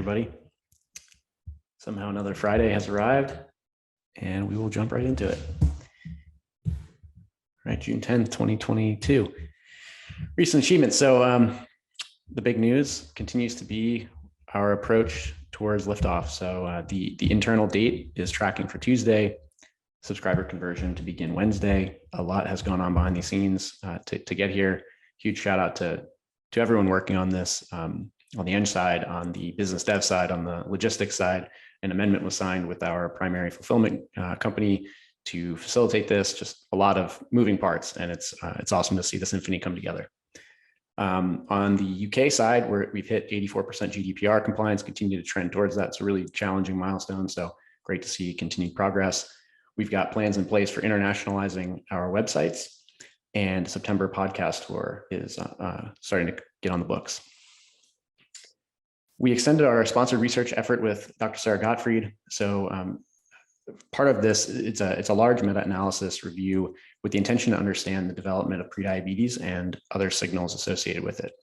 everybody. Somehow another Friday has arrived and we will jump right into it. All right, June 10th, 2022. Recent achievements. So the big news continues to be our approach towards liftoff. So the internal date is tracking for Tuesday, subscriber conversion to begin Wednesday. A lot has gone on behind the scenes to get here. Huge shout out to everyone working on this. On the eng side, on the business dev side, on the logistics side. An amendment was signed with our primary fulfillment company to facilitate this. Just a lot of moving parts, and it's awesome to see the symphony come together. On the UK side, we've hit 84% GDPR compliance, continue to trend towards that. It's a really challenging milestone, so great to see continued progress. We've got plans in place for internationalizing our websites, and September podcast tour is starting to get on the books. We extended our sponsored research effort with Dr. Sarah Gottfried. So part of this, it's a large meta-analysis review with the intention to understand the development of prediabetes and other signals associated with it.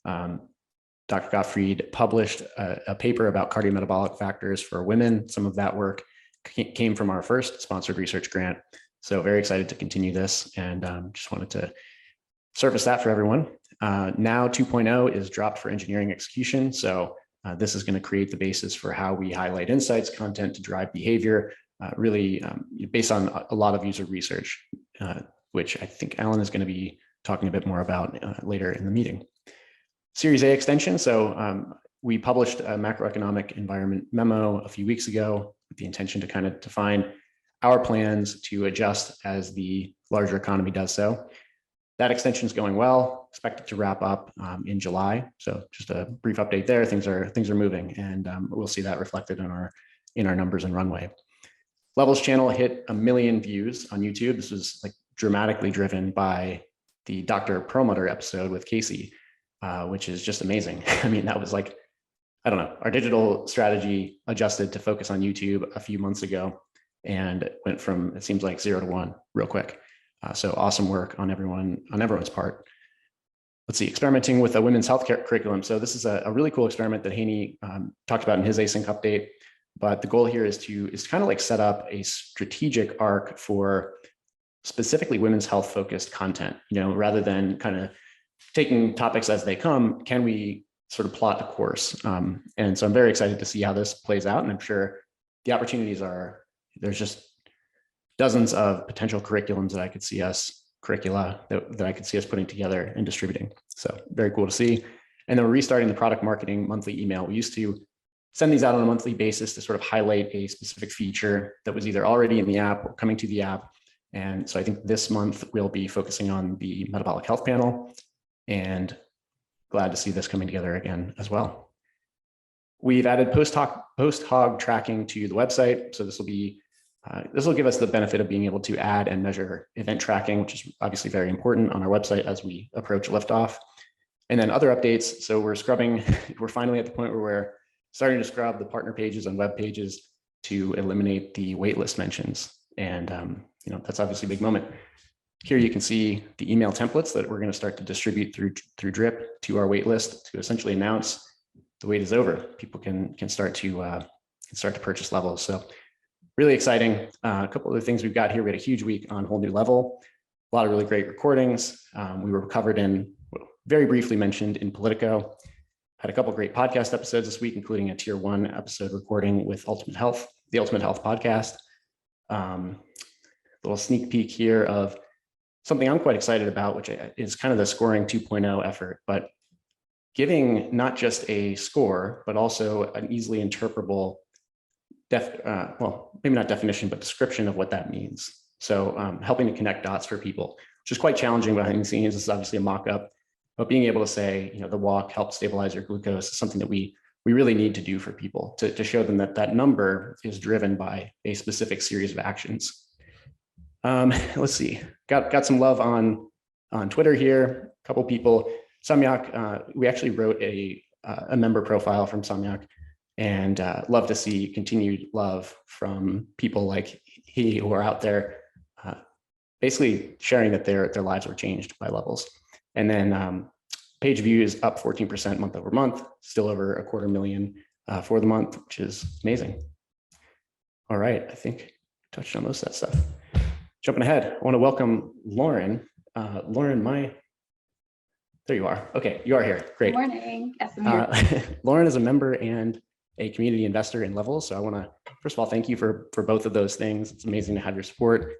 Dr. Gottfried published a paper about cardiometabolic factors for women. Some of that work came from our first sponsored research grant. So very excited to continue this, and just wanted to surface that for everyone. Now 2.0 is dropped for engineering execution. So this is going to create the basis for how we highlight insights, content to drive behavior, really based on a lot of user research, which I think Alan is going to be talking a bit more about later in the meeting. Series A extension. So we published a macroeconomic environment memo a few weeks ago with the intention to kind of define our plans to adjust as the larger economy does so. That extension is going well, expected to wrap up in July. So just a brief update there. Things are moving, and we'll see that reflected in our numbers and runway. Levels channel hit 1 million views on YouTube. This was like dramatically driven by the Dr. Perlmutter episode with Casey, which is just amazing. I mean, that was like, I don't know, our digital strategy adjusted to focus on YouTube a few months ago, and it went from, it seems like 0 to 1 real quick. So awesome work on everyone's part. Let's see, experimenting with a women's healthcare curriculum. So this is a really cool experiment that Haney talked about in his async update. But the goal here is to kind of like set up a strategic arc for specifically women's health focused content. You know, rather than kind of taking topics as they come, can we sort of plot a course? And so I'm very excited to see how this plays out, and I'm sure the opportunities there's just dozens of potential curriculums that I could see us that I could see us putting together and distributing. So very cool to see. And then we're restarting the product marketing monthly email. We used to send these out on a monthly basis to sort of highlight a specific feature that was either already in the app or coming to the app. And so I think this month we'll be focusing on the metabolic health panel, and glad to see this coming together again as well. We've added post-hog tracking to the website. So this will give us the benefit of being able to add and measure event tracking, which is obviously very important on our website as we approach liftoff. And then other updates. So we're finally at the point where we're starting to scrub the partner pages and web pages to eliminate the waitlist mentions. And that's obviously a big moment. Here you can see the email templates that we're going to start to distribute through Drip to our waitlist to essentially announce the wait is over. People can start to purchase levels. So really exciting. A couple of other things we've got here. We had a huge week on Whole New Level. A lot of really great recordings. We were covered very briefly mentioned in Politico. Had a couple of great podcast episodes this week, including a tier 1 episode recording with Ultimate Health, the Ultimate Health podcast. Little sneak peek here of something I'm quite excited about, which is kind of the scoring 2.0 effort, but giving not just a score, but also an easily interpretable maybe not definition, but description of what that means. So helping to connect dots for people, which is quite challenging behind the scenes. This is obviously a mock-up, but being able to say, the walk helps stabilize your glucose is something that we really need to do for people to show them that number is driven by a specific series of actions. Let's see, got some love on Twitter here. A couple people, Samyak, we actually wrote a member profile from Samyak, and love to see continued love from people like he who are out there basically sharing that their lives were changed by levels. And then page views up 14% month over month, still over 250,000 for the month, which is amazing. All right, I think I touched on most of that stuff. Jumping ahead, I want to welcome Lauren. Lauren, there you are. Okay, you are here. Great. Good morning. Yes, I'm here. Lauren is a member and a community investor in Levels. So I want to, first of all, thank you for both of those things. It's amazing to have your support.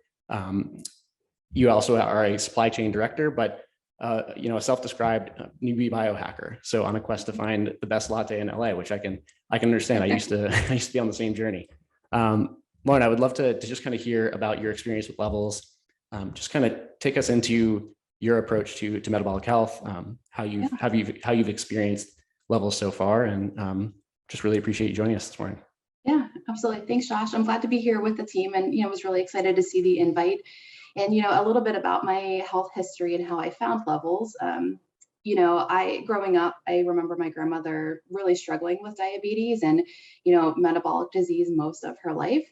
You also are a supply chain director, but a self-described newbie biohacker. So on a quest to find the best latte in LA, which I can understand. I used to be on the same journey. Lauren, I would love to just kind of hear about your experience with Levels. Just kind of take us into your approach to metabolic health, how you've experienced Levels so far, and just really appreciate you joining us this morning. Yeah, absolutely. Thanks, Josh. I'm glad to be here with the team, and was really excited to see the invite. And a little bit about my health history and how I found Levels. Growing up, I remember my grandmother really struggling with diabetes and metabolic disease most of her life,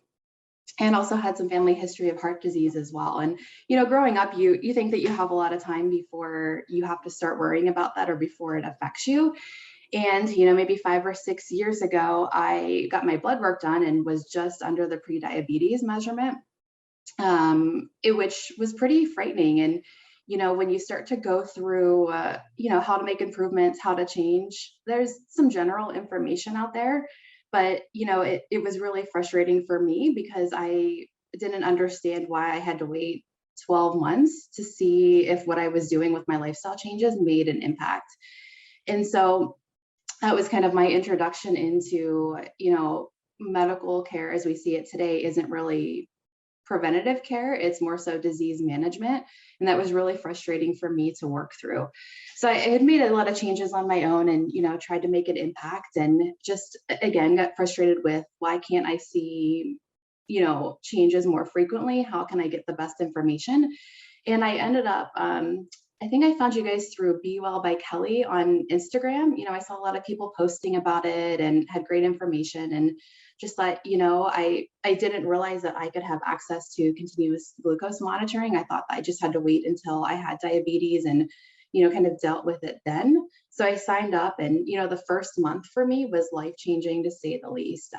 and also had some family history of heart disease as well. And growing up, you think that you have a lot of time before you have to start worrying about that or before it affects you. And maybe 5 or 6 years ago, I got my blood work done and was just under the pre-diabetes measurement, which was pretty frightening. And when you start to go through how to make improvements, how to change, there's some general information out there, but it was really frustrating for me because I didn't understand why I had to wait 12 months to see if what I was doing with my lifestyle changes made an impact. And so that was kind of my introduction into medical care as we see it today isn't really preventative care, it's more so disease management. And that was really frustrating for me to work through. So I had made a lot of changes on my own and, tried to make an impact, and just, again, got frustrated with why can't I see, changes more frequently? How can I get the best information? And I ended up, I think I found you guys through Be Well by Kelly on Instagram. I saw a lot of people posting about it and had great information, and just thought, I didn't realize that I could have access to continuous glucose monitoring. I thought that I just had to wait until I had diabetes and, kind of dealt with it then. So I signed up, and, the first month for me was life-changing, to say the least.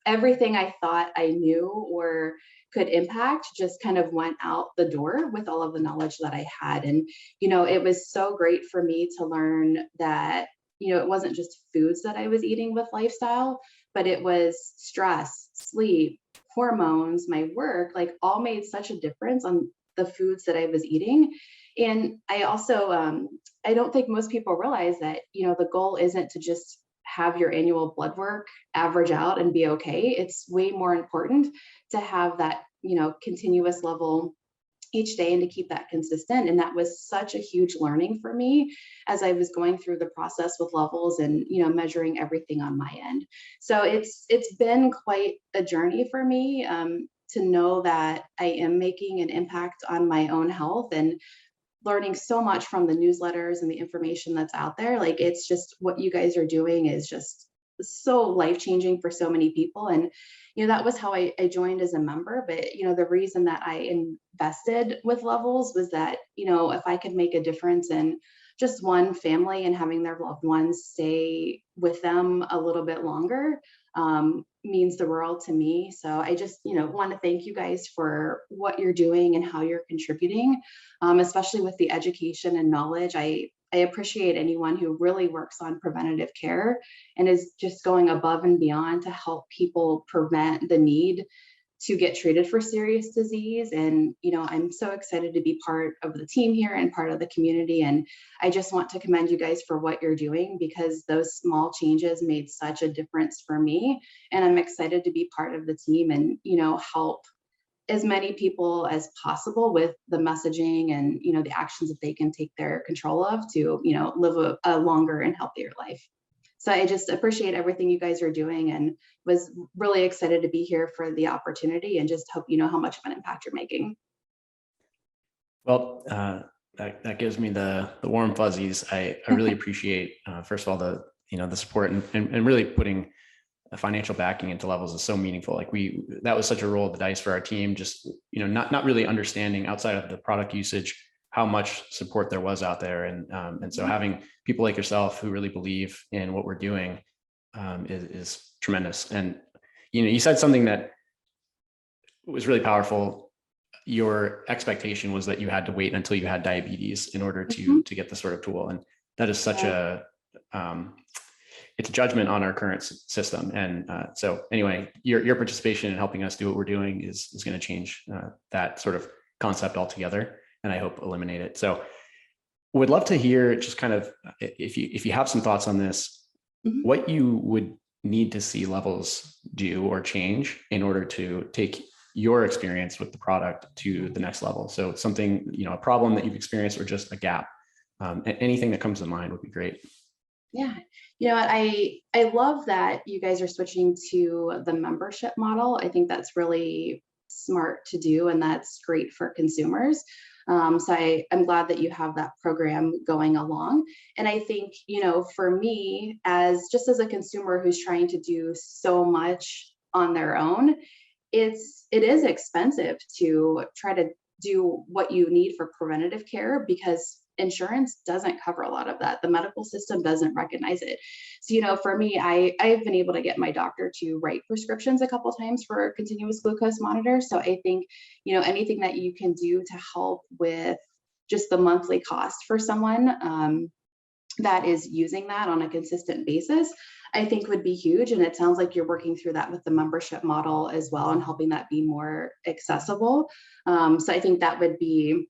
Everything I thought I knew or could impact just kind of went out the door with all of the knowledge that I had. And, it was so great for me to learn that, it wasn't just foods that I was eating with lifestyle, but it was stress, sleep, hormones, my work, like all made such a difference on the foods that I was eating. And I also, I don't think most people realize that, the goal isn't to just have your annual blood work average out and be okay. It's way more important to have that, continuous level each day and to keep that consistent. And that was such a huge learning for me as I was going through the process with Levels and, measuring everything on my end. So it's been quite a journey for me to know that I am making an impact on my own health and learning so much from the newsletters and the information that's out there. Like, it's just what you guys are doing is just so life-changing for so many people. And, that was how I joined as a member. But, the reason that I invested with Levels was that, if I could make a difference in just one family and having their loved ones stay with them a little bit longer, means the world to me. So I just, want to thank you guys for what you're doing and how you're contributing, especially with the education and knowledge. I appreciate anyone who really works on preventative care and is just going above and beyond to help people prevent the need to get treated for serious disease. And, I'm so excited to be part of the team here and part of the community. And I just want to commend you guys for what you're doing, because those small changes made such a difference for me. And I'm excited to be part of the team and, help as many people as possible with the messaging and, the actions that they can take their control of to, live a longer and healthier life. So I just appreciate everything you guys are doing and was really excited to be here for the opportunity, and just hope you know how much of an impact you're making. Well, that gives me the warm fuzzies. I really appreciate, first of all, the support and really putting a financial backing into Levels is so meaningful. Like that was such a roll of the dice for our team, just, not really understanding outside of the product usage how much support there was out there. And so having people like yourself who really believe in what we're doing is tremendous. And, you said something that was really powerful. Your expectation was that you had to wait until you had diabetes in order to get the sort of tool. And that is such it's a judgment on our current system. And so anyway, your participation in helping us do what we're doing is going to change that sort of concept altogether. And I hope eliminate it. So would love to hear just kind of, if you have some thoughts on this, what you would need to see levels do or change in order to take your experience with the product to the next level. So something, a problem that you've experienced or just a gap, anything that comes to mind would be great. Yeah. I love that you guys are switching to the membership model. I think that's really smart to do, and that's great for consumers. So I'm glad that you have that program going along. And I think, for me, as a consumer who's trying to do so much on their own, it is expensive to try to do what you need for preventative care, because insurance doesn't cover a lot of that. The medical system doesn't recognize it. So, for me, I've been able to get my doctor to write prescriptions a couple of times for a continuous glucose monitor. So I think, anything that you can do to help with just the monthly cost for someone that is using that on a consistent basis, I think would be huge. And it sounds like you're working through that with the membership model as well, and helping that be more accessible. So I think that would be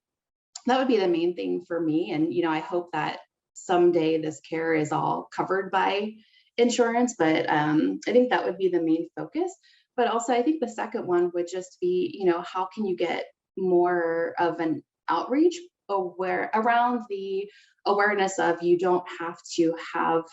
the main thing for me. And, I hope that someday this care is all covered by insurance, but I think that would be the main focus. But also, I think the second one would just be, how can you get more of an outreach around the awareness of, you don't have to have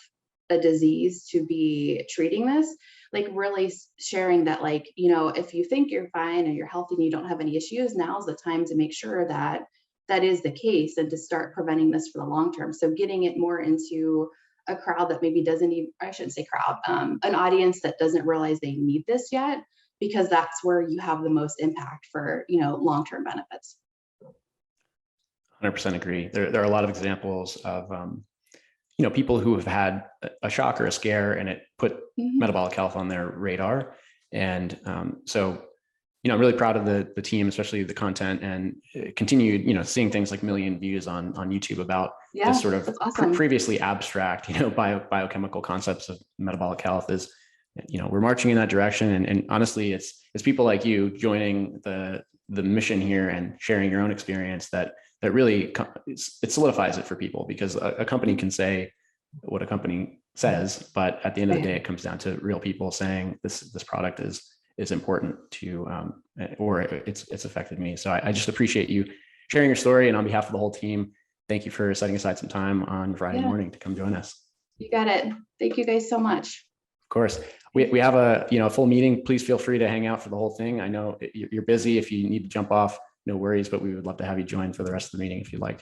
a disease to be treating this, like really sharing that, like, if you think you're fine and you're healthy and you don't have any issues, now's the time to make sure that that is the case, and to start preventing this for the long term. So getting it more into a crowd that maybe doesn't even, I shouldn't say crowd, an audience that doesn't realize they need this yet, because that's where you have the most impact for, long-term benefits. 100% agree. There are a lot of examples of, people who have had a shock or a scare, and it put metabolic health on their radar. And so, I'm really proud of the team, especially the content, and continued, seeing things like million views on YouTube about this sort of awesome. Previously abstract, biochemical concepts of metabolic health. Is, we're marching in that direction. And honestly, it's people like you joining the mission here and sharing your own experience that really it solidifies it for people, because a company can say what a company says, but at the end of the day, it comes down to real people saying this product is important to, or it's affected me. So I just appreciate you sharing your story. And on behalf of the whole team, thank you for setting aside some time on Friday morning to come join us. You got it. Thank you guys so much. Of course. We have a full meeting. Please feel free to hang out for the whole thing. I know you're busy. If you need to jump off, no worries, but we would love to have you join for the rest of the meeting if you'd like.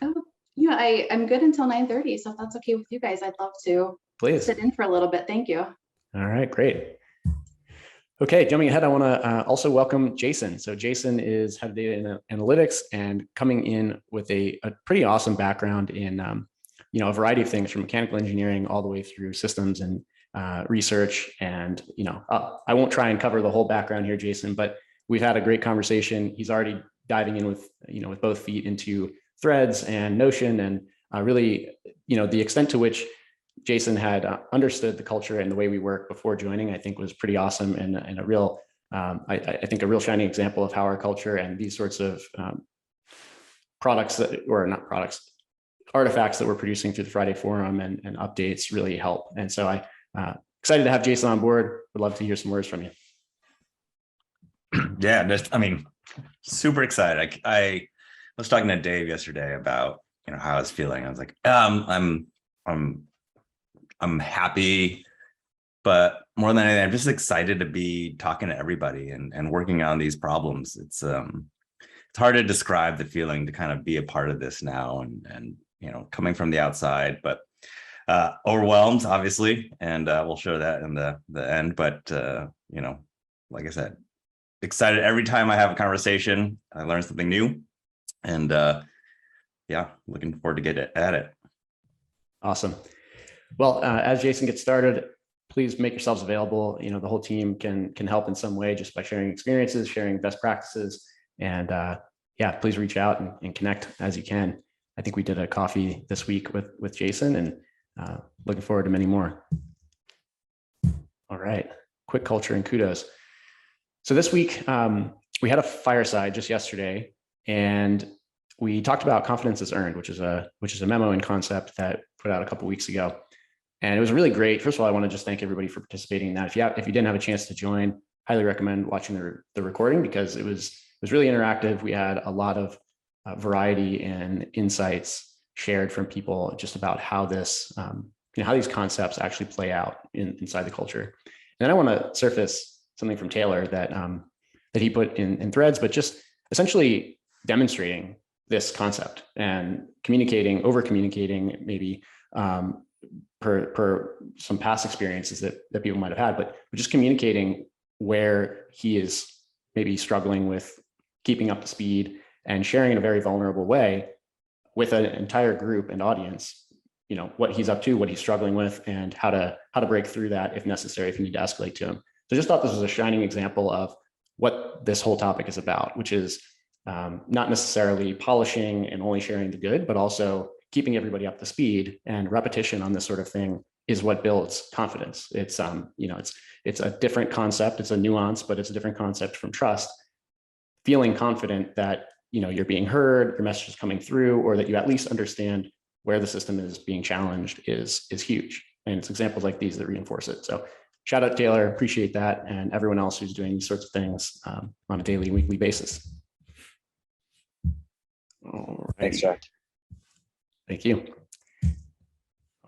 Yeah, I'm good until 9:30. So if that's okay with you guys, I'd love to sit in for a little bit. Thank you. All right, great. Okay, jumping ahead, I want to also welcome Jason. So Jason is head of data analytics, and coming in with a pretty awesome background in a variety of things, from mechanical engineering all the way through systems and research. And I won't try and cover the whole background here, Jason, but we've had a great conversation. He's already diving in with with both feet into Threads and Notion, and really the extent to which Jason had understood the culture and the way we work before joining, I think was pretty awesome, and a real, I think a real shining example of how our culture and these sorts of artifacts that we're producing through the Friday Forum and updates really help. And so I excited to have Jason on board. Would love to hear some words from you. Yeah, super excited. I was talking to Dave yesterday about how I was feeling. I was like, I'm happy, but more than anything, I'm just excited to be talking to everybody and working on these problems. It's hard to describe the feeling to kind of be a part of this now, and coming from the outside, but overwhelmed, obviously, and we'll show that in the end. But like I said, excited every time I have a conversation. I learn something new, and looking forward to get at it. Awesome. Well, as Jason gets started, please make yourselves available. You know, the whole team can help in some way just by sharing experiences, sharing best practices, and yeah, please reach out and connect as you can. I think we did a coffee this week with Jason, and looking forward to many more. All right, quick culture and kudos. So this week, we had a fireside just yesterday, and we talked about confidence is earned, which is a memo and concept that put out a couple of weeks ago. And it was really great. First of all, I want to just thank everybody for participating in that. If you didn't have a chance to join, highly recommend watching the recording, because it was really interactive. We had a lot of variety and insights shared from people just about how this, how these concepts actually play out inside the culture. And then I want to surface something from Taylor that he put in threads, but just essentially demonstrating this concept and over communicating maybe per some past experiences that people might have had, but just communicating where he is maybe struggling with keeping up to speed and sharing in a very vulnerable way with an entire group and audience, what he's up to, what he's struggling with, and how to break through that if necessary, if you need to escalate to him. So I just thought this was a shining example of what this whole topic is about, which is not necessarily polishing and only sharing the good, but also keeping everybody up to speed. And repetition on this sort of thing is what builds confidence. It's a different concept. It's a nuance, but it's a different concept from trust. Feeling confident that you're being heard, your message is coming through, or that you at least understand where the system is being challenged is huge. And it's examples like these that reinforce it. So shout out Taylor, appreciate that, and everyone else who's doing these sorts of things on a daily and weekly basis. All right. Thanks, Jack. Thank you.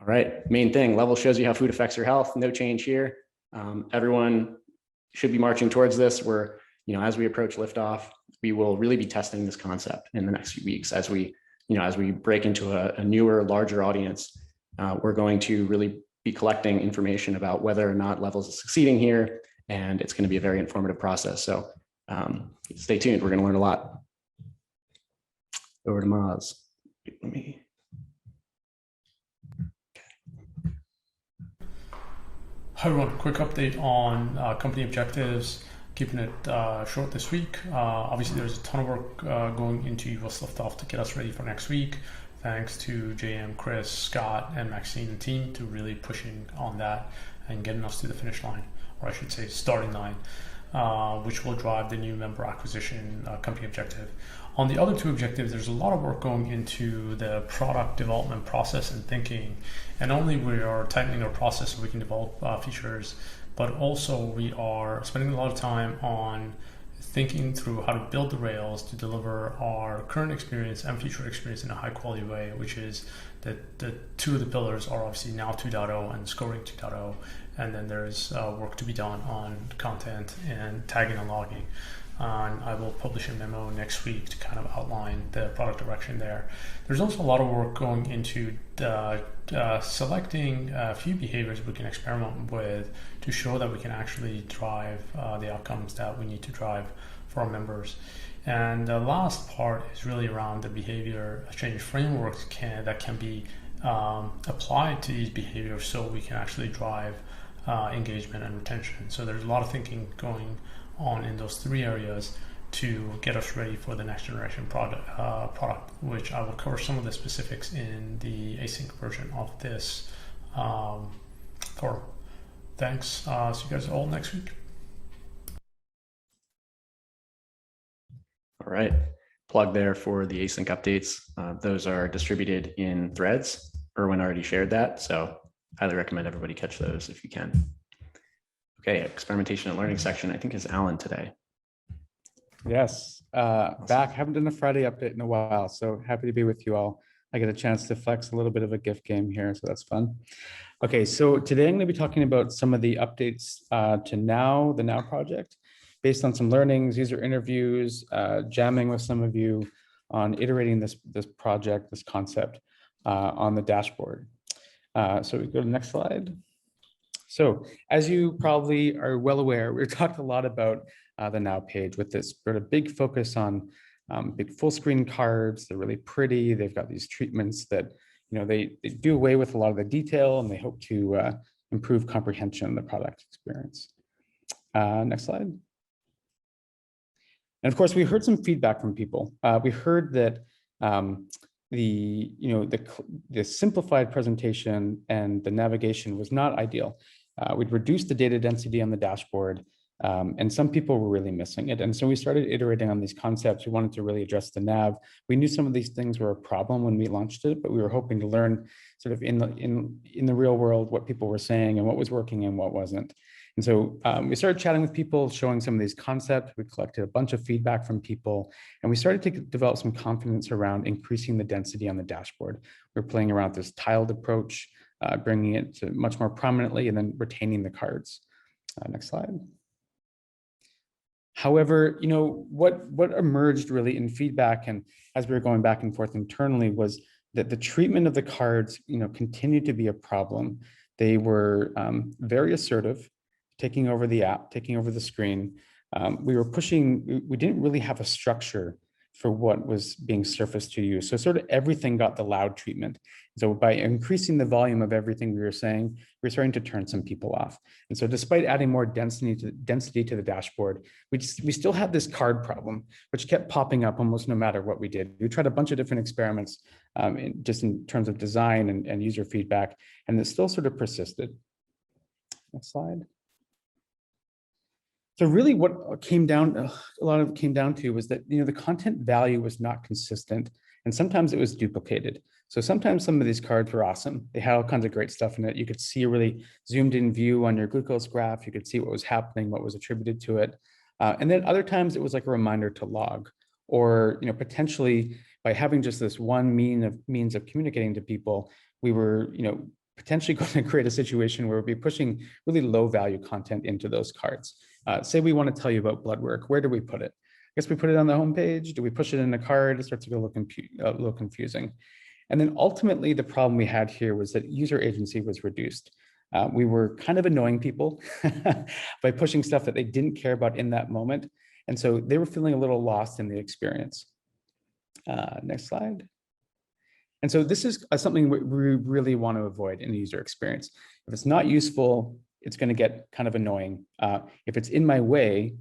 All right, main thing, level shows you how food affects your health. No change here. Everyone should be marching towards this. We're, as we approach liftoff, we will really be testing this concept in the next few weeks as we break into a newer, larger audience. We're going to really be collecting information about whether or not levels is succeeding here, and it's going to be a very informative process. So stay tuned. We're going to learn a lot. Over to Maz. Let me. Hi everyone, quick update on company objectives. Keeping it short this week. Obviously, there's a ton of work going into US Liftoff to get us ready for next week. Thanks to JM, Chris, Scott, and Maxine and team to really pushing on that and getting us to the finish line, or I should say starting line, which will drive the new member acquisition company objective. On the other two objectives, there's a lot of work going into the product development process and thinking. And only we are tightening our process so we can develop features, but also we are spending a lot of time on thinking through how to build the rails to deliver our current experience and future experience in a high quality way, which is that the two of the pillars are obviously now 2.0 and scoring 2.0. And then there's work to be done on content and tagging and logging. I will publish a memo next week to kind of outline the product direction there. There's also a lot of work going into selecting a few behaviors we can experiment with to show that we can actually drive the outcomes that we need to drive for our members. And the last part is really around the behavior change frameworks that can be applied to these behaviors so we can actually drive engagement and retention. So there's a lot of thinking going on in those three areas to get us ready for the next generation product, which I will cover some of the specifics in the async version of this forum. Thanks. See you guys all next week. All right, plug there for the async updates. Those are distributed in threads. Erwin already shared that, so highly recommend everybody catch those if you can. Okay, experimentation and learning section, I think, is Alan today. Yes, back. Haven't done a Friday update in a while, so happy to be with you all. I get a chance to flex a little bit of a gift game here, so that's fun. Okay, so today I'm going to be talking about some of the updates to the Now project, based on some learnings, user interviews, jamming with some of you on iterating this project, this concept on the dashboard. So we go to the next slide. So as you probably are well aware, we've talked a lot about the Now page with this sort of big focus on big full screen cards. They're really pretty. They've got these treatments that, they do away with a lot of the detail, and they hope to improve comprehension of the product experience. Next slide. And of course, we heard some feedback from people. We heard that the simplified presentation and the navigation was not ideal. We'd reduced the data density on the dashboard, and some people were really missing it. And so we started iterating on these concepts. We wanted to really address the nav. We knew some of these things were a problem when we launched it, but we were hoping to learn sort of in the real world what people were saying and what was working and what wasn't. And so we started chatting with people, showing some of these concepts. We collected a bunch of feedback from people, and we started to develop some confidence around increasing the density on the dashboard. We're playing around with this tiled approach, bringing it to much more prominently, and then retaining the cards. Next slide. However, what emerged really in feedback, and as we were going back and forth internally, was that the treatment of the cards, continued to be a problem. They were very assertive, taking over the app, taking over the screen. We didn't really have a structure for what was being surfaced to you. So sort of everything got the loud treatment. So by increasing the volume of everything we were saying, we're starting to turn some people off. And so despite adding more density to the dashboard, we still had this card problem, which kept popping up almost no matter what we did. We tried a bunch of different experiments just in terms of design and user feedback, and it still sort of persisted. Next slide. So really what a lot of it came down to was that, the content value was not consistent, and sometimes it was duplicated. So sometimes some of these cards were awesome. They had all kinds of great stuff in it. You could see a really zoomed in view on your glucose graph. You could see what was happening, what was attributed to it. And then other times it was like a reminder to log, or, potentially by having just this one means of communicating to people, we were, potentially going to create a situation where we'd be pushing really low value content into those cards. Say we want to tell you about blood work. Where do we put it? I guess we put it on the homepage. Do we push it in a card? It starts to go a little confusing. And then ultimately, the problem we had here was that user agency was reduced. We were kind of annoying people by pushing stuff that they didn't care about in that moment. And so they were feeling a little lost in the experience. Next slide. And so this is something we really want to avoid in the user experience. If it's not useful, it's going to get kind of annoying. If it's in my way,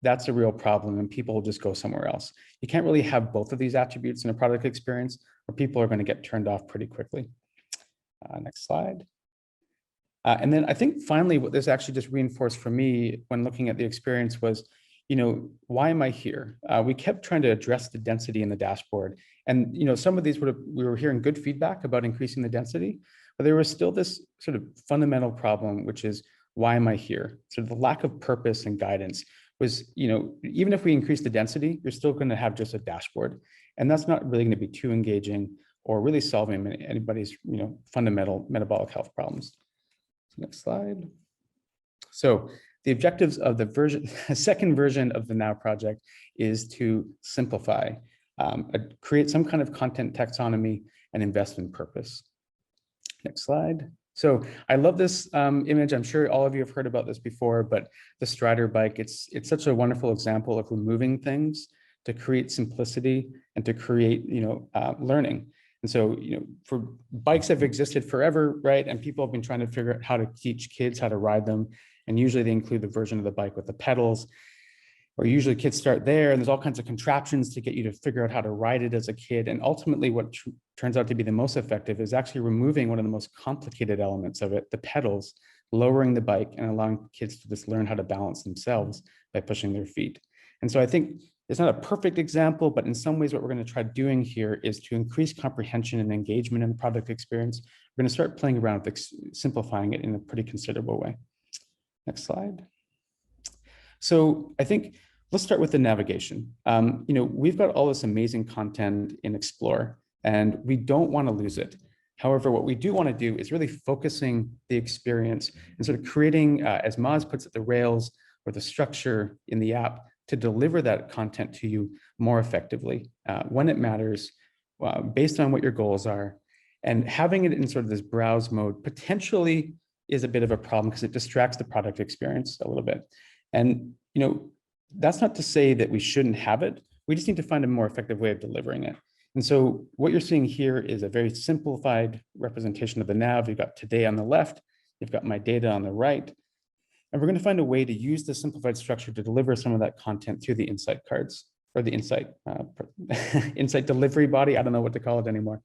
that's a real problem, and people will just go somewhere else. You can't really have both of these attributes in a product experience, or people are going to get turned off pretty quickly. Next slide. And then I think finally, what this actually just reinforced for me when looking at the experience was, why am I here? We kept trying to address the density in the dashboard. And, some of these we were hearing good feedback about increasing the density, but there was still this sort of fundamental problem, which is, why am I here? So the lack of purpose and guidance was, even if we increase the density, you're still going to have just a dashboard. And that's not really going to be too engaging or really solving anybody's, fundamental metabolic health problems. Next slide. So the objectives of the second version of the Now project is to simplify, create some kind of content taxonomy, and invest in purpose. Next slide. So I love this image. I'm sure all of you have heard about this before, but the Strider bike, it's such a wonderful example of removing things to create simplicity and to create, learning. And so, for bikes have existed forever, right? And people have been trying to figure out how to teach kids how to ride them. And usually they include the version of the bike with the pedals, or usually kids start there, and there's all kinds of contraptions to get you to figure out how to ride it as a kid. And ultimately what turns out to be the most effective is actually removing one of the most complicated elements of it, the pedals, lowering the bike and allowing kids to just learn how to balance themselves by pushing their feet. And so I think it's not a perfect example, but in some ways what we're going to try doing here is to increase comprehension and engagement in the product experience. We're going to start playing around with simplifying it in a pretty considerable way. Next slide. So I think let's start with the navigation. We've got all this amazing content in Explore, and we don't want to lose it. However, what we do want to do is really focusing the experience and sort of creating, as Maz puts it, the rails or the structure in the app to deliver that content to you more effectively when it matters, based on what your goals are. And having it in sort of this browse mode potentially is a bit of a problem because it distracts the product experience a little bit. And that's not to say that we shouldn't have it. We just need to find a more effective way of delivering it. And so what you're seeing here is a very simplified representation of the nav. You've got today on the left, You've got my data on the right. And we're going to find a way to use the simplified structure to deliver some of that content through the insight cards, or the insight, insight delivery body. I don't know what to call it anymore.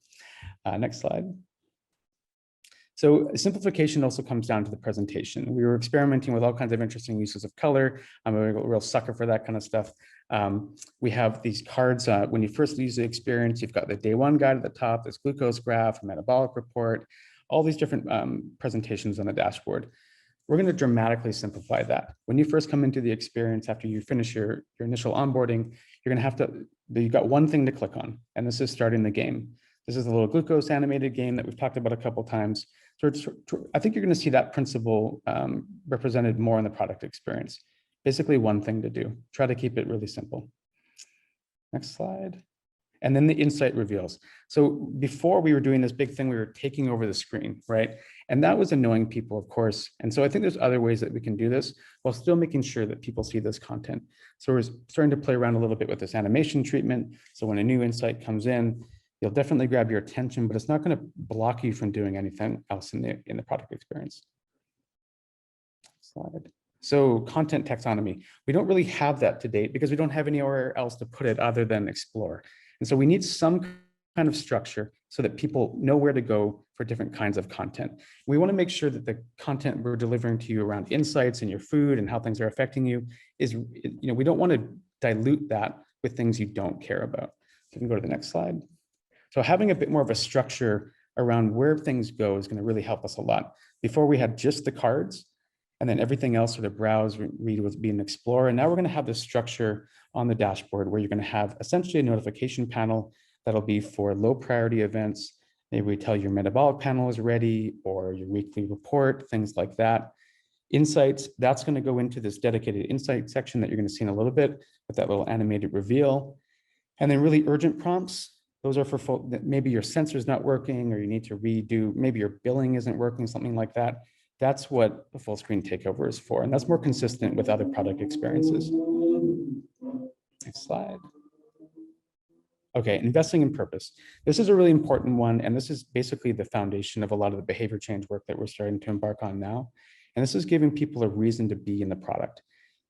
Next slide. So simplification also comes down to the presentation. We were experimenting with all kinds of interesting uses of color. I'm a real sucker for that kind of stuff. We have these cards. When you first use the experience, you've got the day one guide at the top, this glucose graph, metabolic report, all these different presentations on the dashboard. We're going to dramatically simplify that. When you first come into the experience, after you finish your initial onboarding, you're going to you've got one thing to click on, and this is starting the game. This is a little glucose animated game that we've talked about a couple of times. So I think you're going to see that principle represented more in the product experience. Basically one thing to do. Try to keep it really simple. Next slide. And then the insight reveals. So before we were doing this big thing, we were taking over the screen, right? And that was annoying people, of course. And so I think there's other ways that we can do this while still making sure that people see this content. So we're starting to play around a little bit with this animation treatment. So when a new insight comes in, you'll definitely grab your attention, but it's not going to block you from doing anything else in the product experience. Slide. So content taxonomy. We don't really have that to date because we don't have anywhere else to put it other than Explore. And so we need some kind of structure so that people know where to go for different kinds of content. We want to make sure that the content we're delivering to you around insights in your food and how things are affecting you is, we don't want to dilute that with things you don't care about. So we can go to the next slide. So having a bit more of a structure around where things go is going to really help us a lot. Before we had just the cards, and then everything else sort of browse, read was being Explore. And now we're going to have this structure on the dashboard where you're going to have essentially a notification panel that'll be for low priority events. Maybe we tell your metabolic panel is ready, or your weekly report, things like that. Insights, that's going to go into this dedicated insight section that you're going to see in a little bit with that little animated reveal. And then really urgent prompts. Those are for folk that maybe your sensor's not working, or you need to redo, maybe your billing isn't working, something like that. That's what the full screen takeover is for. And that's more consistent with other product experiences. Next slide. Okay, investing in purpose. This is a really important one. And this is basically the foundation of a lot of the behavior change work that we're starting to embark on now. And this is giving people a reason to be in the product.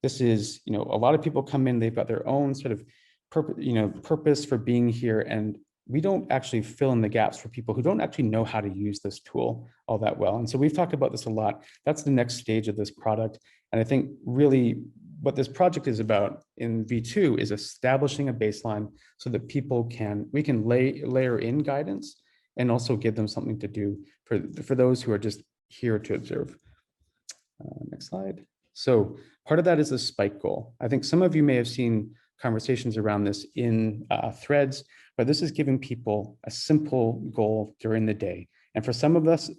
This is, a lot of people come in, they've got their own sort of purpose for being here. And we don't actually fill in the gaps for people who don't actually know how to use this tool all that well. And so we've talked about this a lot. That's the next stage of this product. And I think really what this project is about in V2 is establishing a baseline so that we can layer in guidance and also give them something to do for those who are just here to observe. Next slide. So part of that is the spike goal. I think some of you may have seen conversations around this in threads, but this is giving people a simple goal during the day. And for some of this,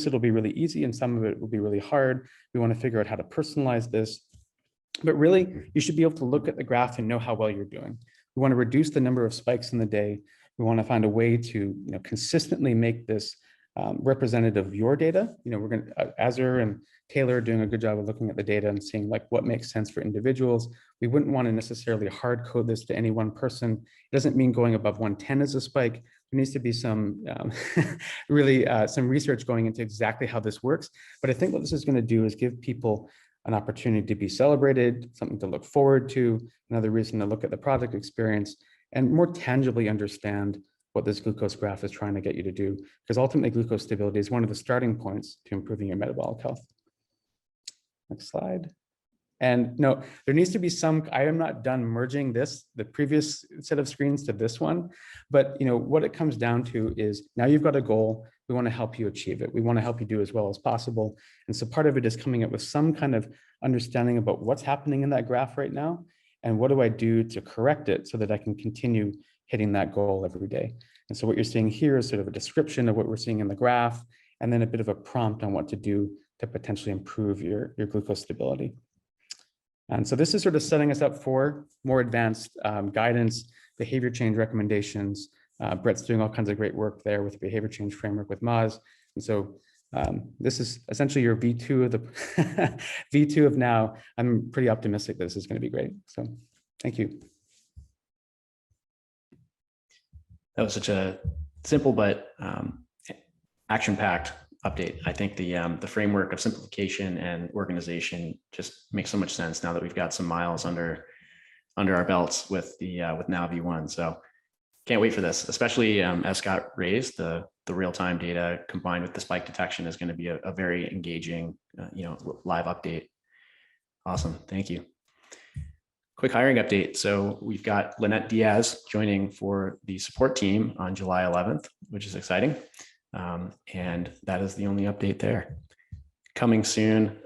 it'll be really easy and some of it will be really hard. We want to figure out how to personalize this. But really, you should be able to look at the graph and know how well you're doing. We want to reduce the number of spikes in the day. We want to find a way to consistently make this representative of your data. We're going to, Azure and Taylor are doing a good job of looking at the data and seeing what makes sense for individuals. We wouldn't want to necessarily hard code this to any one person. It doesn't mean going above 110 is a spike. There needs to be some really some research going into exactly how this works. But I think what this is going to do is give people an opportunity to be celebrated, something to look forward to, another reason to look at the product experience, and more tangibly understand what this glucose graph is trying to get you to do. Because ultimately, glucose stability is one of the starting points to improving your metabolic health. Next slide. And no, there needs to be some, I am not done merging the previous set of screens to this one, but what it comes down to is now you've got a goal, we want to help you achieve it. We want to help you do as well as possible. And so part of it is coming up with some kind of understanding about what's happening in that graph right now, and what do I do to correct it so that I can continue hitting that goal every day. And so what you're seeing here is sort of a description of what we're seeing in the graph, and then a bit of a prompt on what to do to potentially improve your glucose stability. And so this is sort of setting us up for more advanced guidance, behavior change recommendations. Brett's doing all kinds of great work there with the behavior change framework with Moz. And so this is essentially your V2 of the V2 of now. I'm pretty optimistic that this is going to be great. So thank you. That was such a simple but action-packed update. I think the framework of simplification and organization just makes so much sense now that we've got some miles under our belts with with Now V1. So can't wait for this, especially as Scott raised, the real-time data combined with the spike detection is going to be a very engaging, live update. Awesome, thank you. Quick hiring update. So we've got Lynette Diaz joining for the support team on July 11th, which is exciting. And that is the only update there. Coming soon,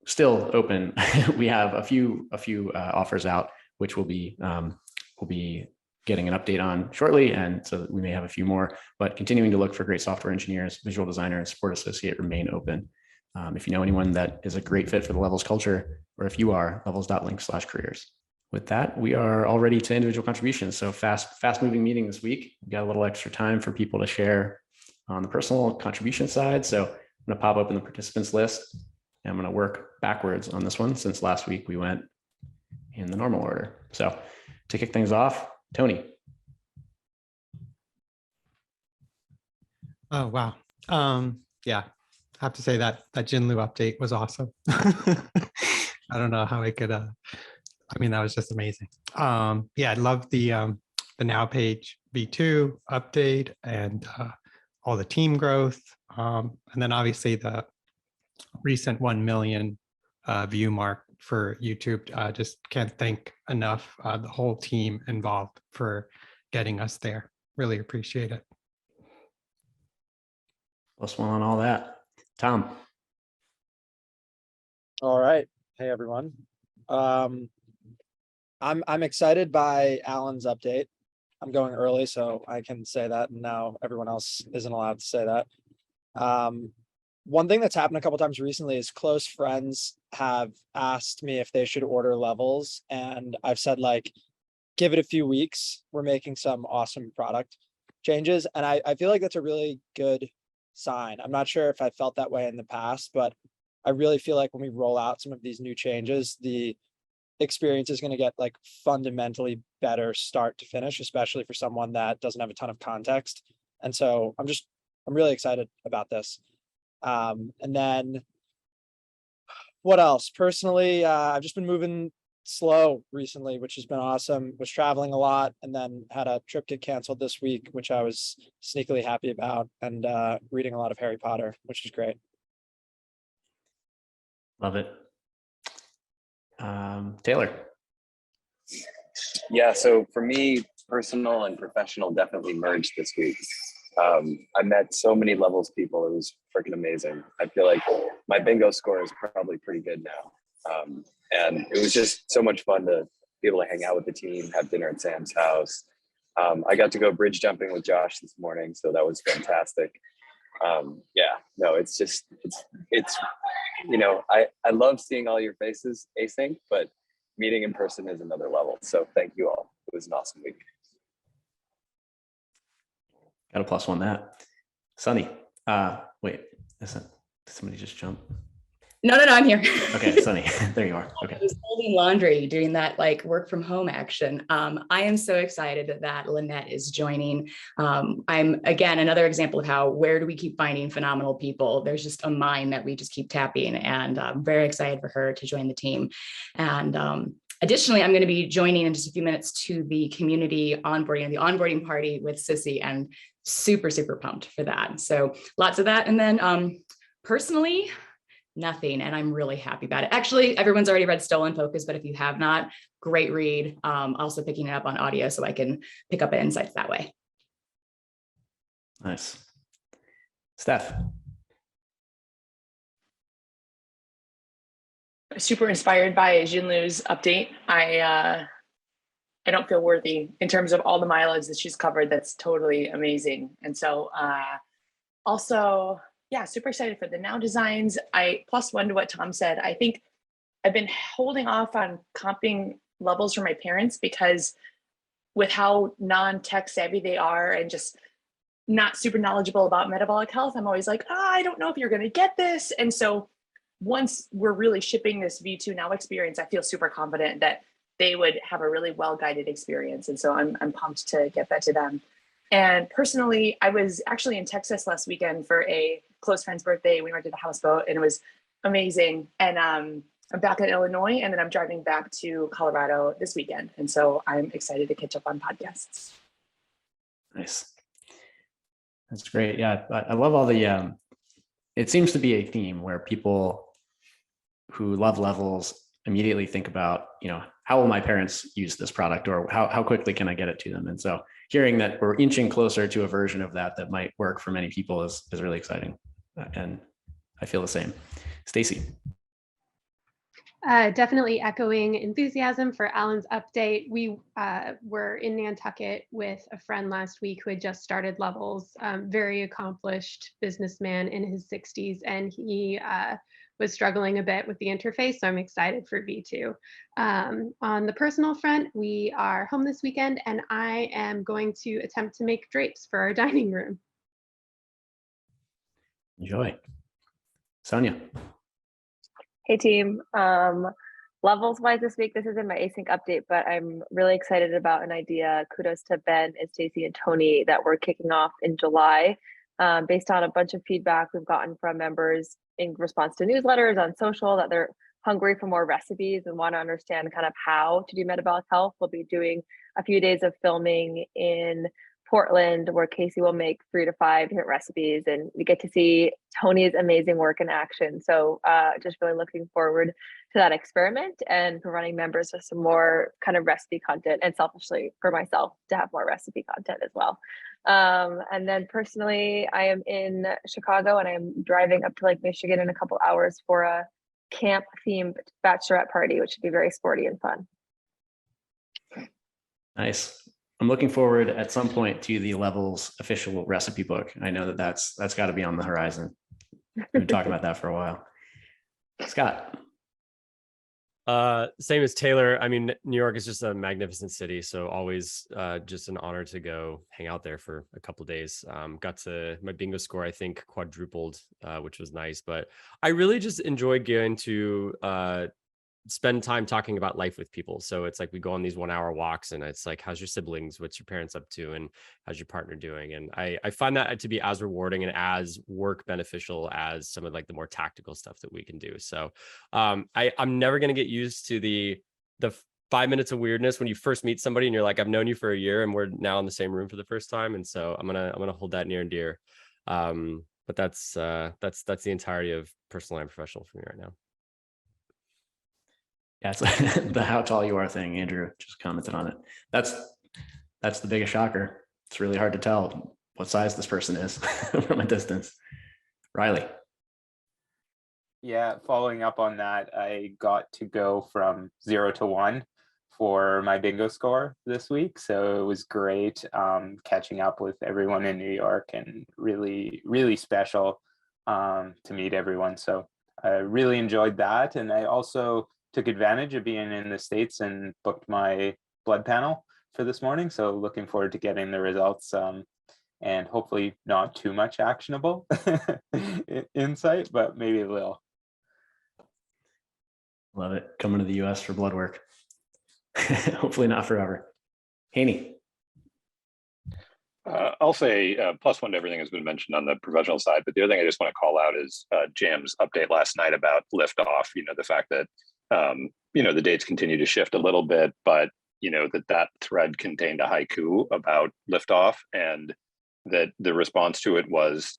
still open. We have a few offers out, which we'll be getting an update on shortly, and so we may have a few more. But continuing to look for great software engineers, visual designer, and support associate remain open. If you know anyone that is a great fit for the Levels culture, or if you are, levels.link/careers. With that, we are all ready to individual contributions. So fast moving meeting this week. We've got a little extra time for people to share on the personal contribution side. So I'm going to pop open the participants list. And I'm going to work backwards on this one since last week we went in the normal order. So to kick things off, Tony. Oh, wow. Yeah, I have to say that Jinlu update was awesome. I don't know how it could, I mean, that was just amazing. Yeah, I love the Now page V2 update and all the team growth. And then obviously the recent 1 million view mark for YouTube. Just can't thank enough the whole team involved for getting us there. Really appreciate it. +1 on all that. Tom. All right. Hey, everyone. I'm excited by Alan's update. I'm going early, so I can say that, and now everyone else isn't allowed to say that. One thing that's happened a couple times recently is close friends have asked me if they should order Levels, and I've said, like, give it a few weeks. We're making some awesome product changes, and I feel like that's a really good sign. I'm not sure if I felt that way in the past, but I really feel like when we roll out some of these new changes, the experience is going to get like fundamentally better start to finish, especially for someone that doesn't have a ton of context. And so I'm really excited about this. And then what else? Personally, I've just been moving slow recently, which has been awesome. Was traveling a lot and then had a trip get canceled this week, which I was sneakily happy about, and reading a lot of Harry Potter, which is great. Love it. Taylor. Yeah, so for me, personal and professional definitely merged this week. I met so many Levels people. It was freaking amazing. I feel like my bingo score is probably pretty good now. And it was just so much fun to be able to hang out with the team, have dinner at Sam's house. I got to go bridge jumping with Josh this morning, so that was fantastic. Yeah, no, it's you know, I love seeing all your faces async, but meeting in person is another level. So thank you all. It was an awesome week. Got a +1 that. Sunny. Wait, did somebody just jump? No, I'm here. Okay, Sunny, there you are. Okay. I was folding laundry, doing that like work from home action. I am so excited that Lynette is joining. I'm, again, another example of how, where do we keep finding phenomenal people? There's just a mine that we just keep tapping, and I'm very excited for her to join the team. And additionally, I'm going to be joining in just a few minutes to the community onboarding, the onboarding party with Sissy, and super pumped for that. So lots of that. And then personally, nothing, and I'm really happy about it. Actually, everyone's already read Stolen Focus, but if you have not, great read. Also picking it up on audio so I can pick up insights that way. Nice. Steph. Super inspired by Jinlu's update. I don't feel worthy in terms of all the mileage that she's covered. That's totally amazing. And so also, yeah, super excited for the Now designs. I +1 to what Tom said. I think I've been holding off on comping Levels for my parents because with how non-tech savvy they are and just not super knowledgeable about metabolic health, I'm always like, I don't know if you're going to get this. And so once we're really shipping this V2 Now experience, I feel super confident that they would have a really well-guided experience. And so I'm pumped to get that to them. And personally, I was actually in Texas last weekend for a close friend's birthday. We rented a houseboat and it was amazing. And I'm back in Illinois, and then I'm driving back to Colorado this weekend. And so I'm excited to catch up on podcasts. Nice. That's great. Yeah, I love all the, it seems to be a theme where people who love levels immediately think about, how will my parents use this product, or how quickly can I get it to them? And so hearing that we're inching closer to a version of that might work for many people is really exciting. And I feel the same. Stacy. Definitely echoing enthusiasm for Alan's update. We were in Nantucket with a friend last week who had just started Levels, very accomplished businessman in his 60s, and he was struggling a bit with the interface, so I'm excited for V2. On the personal front, we are home this weekend, and I am going to attempt to make drapes for our dining room. Enjoy. Sonia. Hey team, levels wise this week, this isn't my async update, but I'm really excited about an idea. Kudos to Ben and Stacey and Tony that we're kicking off in July, based on a bunch of feedback we've gotten from members in response to newsletters on social that they're hungry for more recipes and want to understand kind of how to do metabolic health. We'll be doing a few days of filming in Portland, where Casey will make 3 to 5 different recipes, and we get to see Tony's amazing work in action. So just really looking forward to that experiment and providing members with some more kind of recipe content, and selfishly for myself to have more recipe content as well. And then personally, I am in Chicago and I'm driving up to Lake Michigan in a couple hours for a camp themed bachelorette party, which should be very sporty and fun. Nice. I'm looking forward at some point to the Levels official recipe book. I know that's got to be on the horizon. We've been talking about that for a while. Scott. Same as Taylor. I mean, New York is just a magnificent city, so always just an honor to go hang out there for a couple of days. Got to my bingo score, I think, quadrupled, which was nice. But I really just enjoyed going to spend time talking about life with people. So it's like we go on these 1-hour walks, and it's like, how's your siblings? What's your parents up to? And how's your partner doing? And I find that to be as rewarding and as work beneficial as some of like the more tactical stuff that we can do. So I'm never going to get used to the 5 minutes of weirdness when you first meet somebody and you're like, I've known you for a year and we're now in the same room for the first time. And so I'm gonna hold that near and dear. But that's the entirety of personal and professional for me right now. Yeah, it's like the how tall you are thing. Andrew just commented on it. That's the biggest shocker. It's really hard to tell what size this person is from a distance. Riley. Yeah, following up on that, I got to go from 0 to 1 for my bingo score this week. So it was great catching up with everyone in New York, and really, really special to meet everyone. So I really enjoyed that. And I also took advantage of being in the States and booked my blood panel for this morning. So looking forward to getting the results, and hopefully not too much actionable insight, but maybe a little. Love it. Coming to the US for blood work. Hopefully not forever. Haney. I'll say +1 to everything has been mentioned on the professional side, but the other thing I just want to call out is Jam's update last night about liftoff. The fact that the dates continue to shift a little bit, but that thread contained a haiku about liftoff, and that the response to it was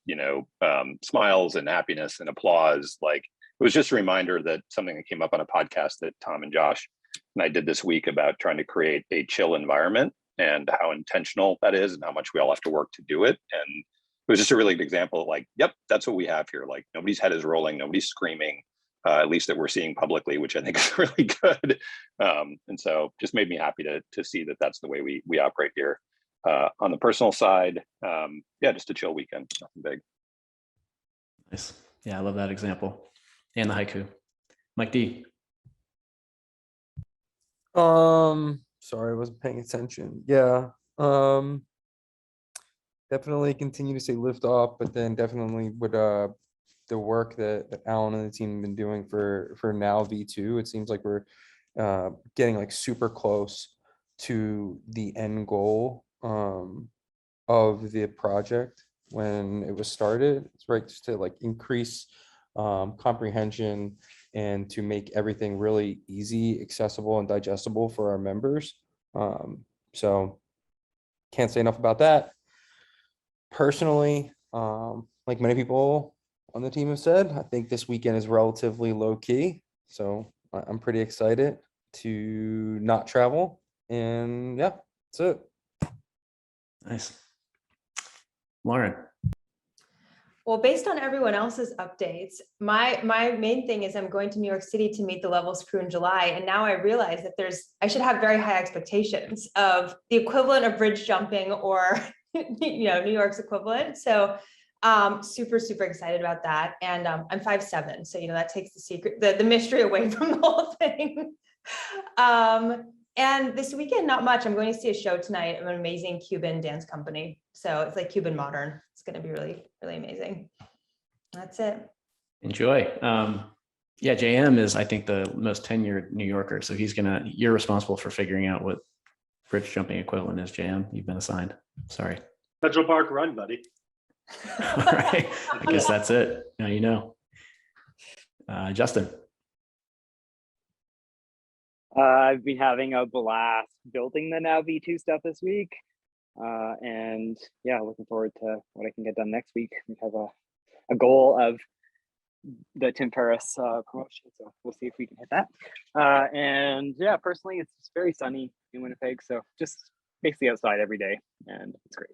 smiles and happiness and applause. Like, it was just a reminder that something that came up on a podcast that Tom and Josh and I did this week about trying to create a chill environment, and how intentional that is and how much we all have to work to do it. And it was just a really good example of like, yep, that's what we have here. Like, nobody's head is rolling, nobody's screaming, at least that we're seeing publicly, which I think is really good. And so just made me happy to see that that's the way we operate here. On the personal side, yeah, just a chill weekend, nothing big. Nice. Yeah, I love that example. And the haiku. Mike D. Sorry, I wasn't paying attention. Yeah. Definitely continue to say lift off, but then definitely with the work that Alan and the team have been doing for now V2, it seems like we're getting like super close to the end goal. of the project when it was started. It's right, just to like increase comprehension and to make everything really easy, accessible, and digestible for our members. So can't say enough about that. Personally, like many people on the team have said, I think this weekend is relatively low key. So I'm pretty excited to not travel. And yeah, that's it. Nice. Lauren. Well, based on everyone else's updates, my main thing is I'm going to New York City to meet the Levels crew in July. And now I realize that I should have very high expectations of the equivalent of bridge jumping or, New York's equivalent. So super, super excited about that. And I'm 5'7", so, that takes the mystery away from the whole thing. And this weekend, not much. I'm going to see a show tonight of an amazing Cuban dance company. So it's like Cuban modern. It's going to be really, really amazing. That's it. Enjoy. Yeah, JM is, I think, the most tenured New Yorker. So you're responsible for figuring out what bridge jumping equivalent is, JM. You've been assigned. Sorry. Central Park Run, buddy. All right. I guess that's it. Now you know. Justin. I've been having a blast building the Now V2 stuff this week. And yeah, looking forward to what I can get done next week. We have a goal of the Tim Ferriss promotion, so we'll see if we can hit that. And yeah, personally, it's very sunny in Winnipeg, so just basically outside every day, and it's great.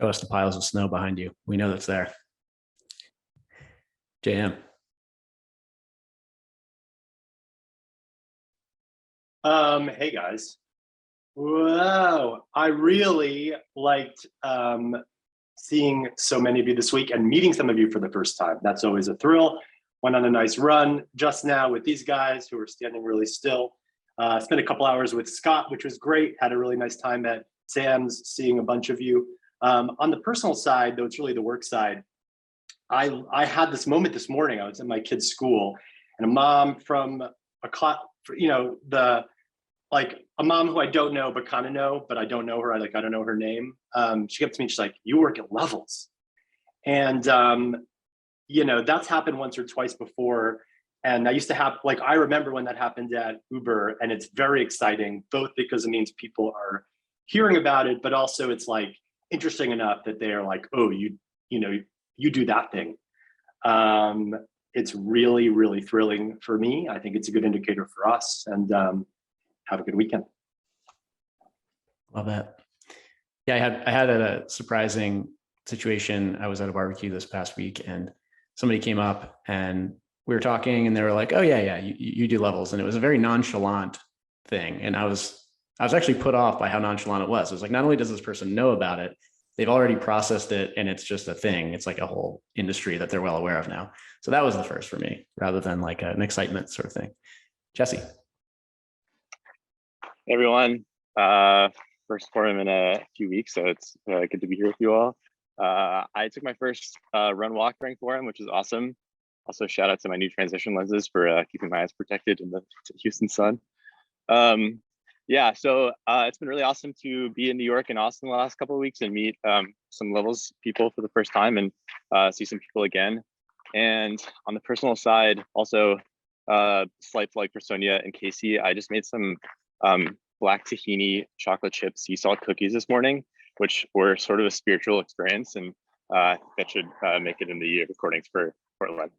Show us the piles of snow behind you. We know that's there. JM. Hey guys. Wow, I really liked seeing so many of you this week and meeting some of you for the first time. That's always a thrill. Went on a nice run just now with these guys who are standing really still. Spent a couple hours with Scott, which was great. Had a really nice time at Sam's, seeing a bunch of you. On the personal side, though, it's really the work side. I had this moment this morning. I was at my kid's school, and a mom from a mom who I don't know, but kind of know, but I don't know her. I don't know her name. She came up to me and she's like, "You work at Levels." And, that's happened once or twice before. And I used to have, I remember when that happened at Uber, and it's very exciting, both because it means people are hearing about it, but also it's interesting enough that they're like, "Oh, you do that thing." It's really, really thrilling for me. I think it's a good indicator for us, and have a good weekend. Love that. Yeah, I had a surprising situation. I was at a barbecue this past week, and somebody came up and we were talking, and they were like, "Oh yeah, you do Levels," and it was a very nonchalant thing. And I was actually put off by how nonchalant it was. It was like, not only does this person know about it, they've already processed it, and it's just a thing. It's like a whole industry that they're well aware of now. So that was the first for me, rather than like an excitement sort of thing. Jesse. Hey everyone, first forum in a few weeks, so it's good to be here with you all. I took my first run walk during forum, which is awesome. Also, shout out to my new transition lenses for keeping my eyes protected in the Houston sun. Yeah, so it's been really awesome to be in New York and Austin the last couple of weeks and meet some Levels people for the first time and see some people again. And on the personal side, also slight plug for Sonia and Casey, I just made some black tahini chocolate chip sea salt cookies this morning, which were sort of a spiritual experience, and that should make it in the recordings for Portland.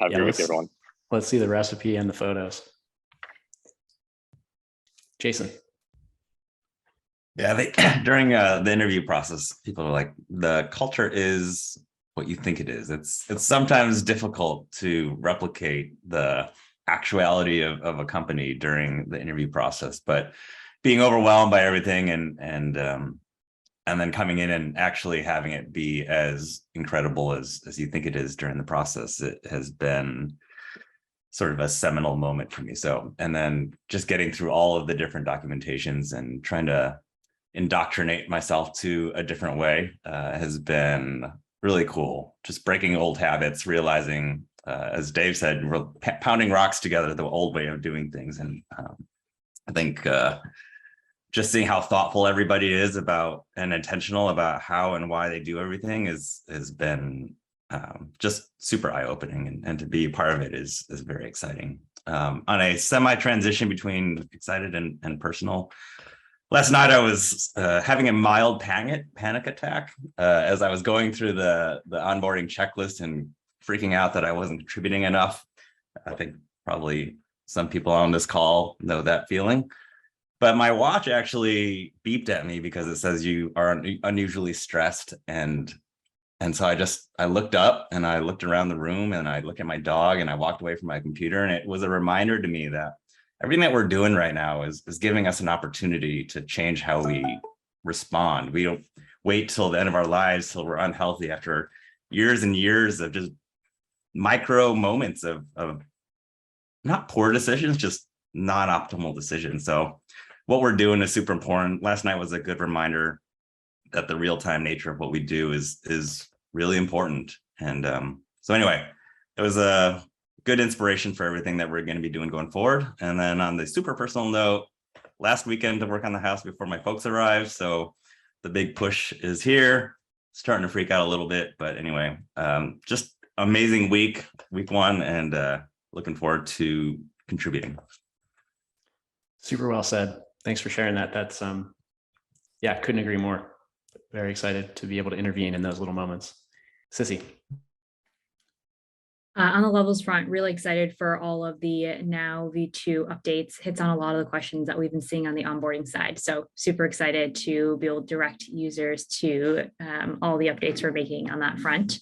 Have a great week, everyone. Let's see the recipe and the photos. Jason. Yeah, during the interview process, people are like, the culture is what you think it is. It's sometimes difficult to replicate the actuality of a company during the interview process, but being overwhelmed by everything and then coming in and actually having it be as incredible as you think it is during the process, it has been sort of a seminal moment for me. So, and then just getting through all of the different documentations and trying to indoctrinate myself to a different way has been really cool. Just breaking old habits, realizing, as Dave said, we're pounding rocks together, the old way of doing things. And I think just seeing how thoughtful everybody is about and intentional about how and why they do everything has been just super eye-opening, and to be a part of it is very exciting. On a semi-transition between excited and personal, last night I was having a mild panic attack as I was going through the onboarding checklist and freaking out that I wasn't contributing enough. I think probably some people on this call know that feeling. But my watch actually beeped at me because it says you are unusually stressed, and so I looked up and I looked around the room and I looked at my dog and I walked away from my computer, and it was a reminder to me that everything that we're doing right now is giving us an opportunity to change how we respond. We don't wait till the end of our lives till we're unhealthy after years and years of just micro moments of not poor decisions, just non-optimal decisions. So what we're doing is super important. Last night was a good reminder that the real-time nature of what we do is really important. And so anyway, it was a good inspiration for everything that we're going to be doing going forward. And then on the super personal note, last weekend to work on the house before my folks arrived. So the big push is here, starting to freak out a little bit. But anyway, just amazing week one, and looking forward to contributing. Super well said. Thanks for sharing that. That's yeah, couldn't agree more. Very excited to be able to intervene in those little moments. Sissy. On the levels front, really excited for all of the now V2 updates. Hits on a lot of the questions that we've been seeing on the onboarding side. So super excited to be able to direct users to all the updates we're making on that front.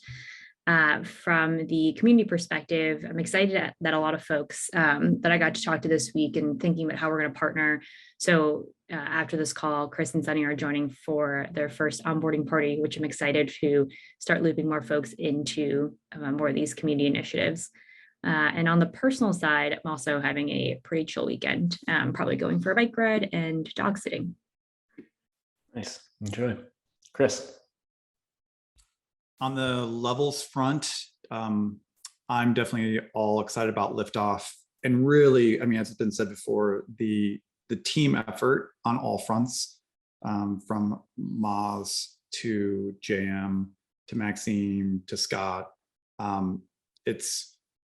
From the community perspective, I'm excited that a lot of folks that I got to talk to this week and thinking about how we're going to partner. So after this call, Chris and Sunny are joining for their first onboarding party, which I'm excited to start looping more folks into more of these community initiatives. And on the personal side, I'm also having a pretty chill weekend, probably going for a bike ride and dog sitting. Nice. Enjoy. Chris. On the levels front, I'm definitely all excited about liftoff, and really, I mean, as it's been said before, the team effort on all fronts, from Maz to JM to Maxime to Scott. I